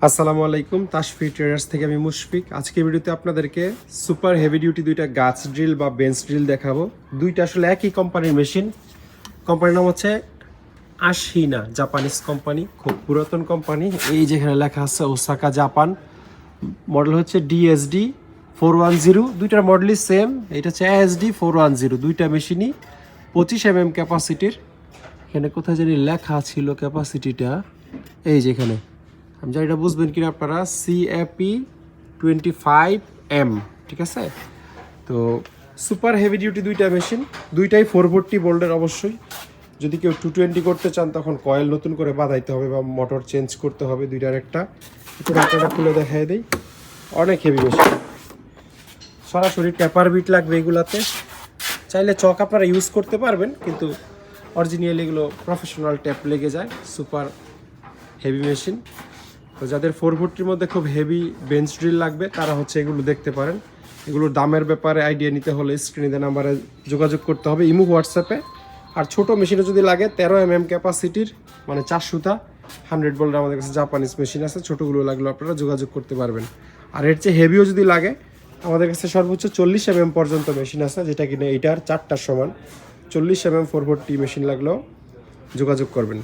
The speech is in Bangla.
আসসালামু আলাইকুম, তাশফি ট্রেডার্স থেকে আমি মুশফিক। আজকে ভিডিওতে আপনাদেরকে সুপার হেভি ডিউটি দুইটা গাছ ড্রিল বা বেঞ্চ ড্রিল দেখাবো। দুইটা আসলে একই কোম্পানির মেশিন। কোম্পানির নাম হচ্ছে আশিনা, জাপানিজ কোম্পানি, খুব পুরাতন কোম্পানি। এই যেখানে লেখা আছে ওসাকা জাপান, মডেল হচ্ছে ডিএসডি 410। দুইটার মডেলই সেম। এটা হচ্ছে এএসডি 410। দুইটা মেশিনই 25 ক্যাপাসিটির। এখানে কোথায় জানি লেখা ছিল ক্যাপাসিটিটা, এই যেখানে। আমি জানি এটা বুঝবেন কিনা আপনারা, CAP 25M, ঠিক আছে। তো সুপার হেভি ডিউটি দুইটা মেশিন, দুইটাই 440 ভোল্টের। অবশ্যই যদি কেউ 220 করতে চান তখন কয়েল নতুন করে বাঁধাইতে হবে বা মোটর চেঞ্জ করতে হবে দুইটার একটা। একটু ডাক্তারটা খুলে দেখাই দেই। অনেক হেভি মেশিন, সরাসরি ট্যাপার বিট লাগবে এগুলাতে। চাইলে চক আপনারা ইউজ করতে পারবেন, কিন্তু অরিজিনালি এগুলো প্রফেশনাল ট্যাপ লেগে যায়। Super heavy machine. তো যাদের 440-র মধ্যে খুব হেভি বেঞ্চ ড্রিল লাগবে তারা হচ্ছে এগুলো দেখতে পারেন। এগুলোর দামের ব্যাপারে আইডিয়া নিতে হলে স্ক্রিনে দেওয়া নাম্বারে যোগাযোগ করতে হবে, ইমো হোয়াটসঅ্যাপে। আর ছোটো মেশিনে যদি লাগে 13 ক্যাপাসিটির, মানে 4 সুতা 100 ভোল্টের আমাদের কাছে জাপানিজ মেশিন আছে। ছোটোগুলো লাগলে আপনারা যোগাযোগ করতে পারবেন। আর এর চেয়ে হেভিও যদি লাগে আমাদের কাছে সর্বোচ্চ 40 পর্যন্ত মেশিন আছে, যেটা কিনা এইটার 4টার সমান। 40 440 মেশিন লাগলেও যোগাযোগ করবেন।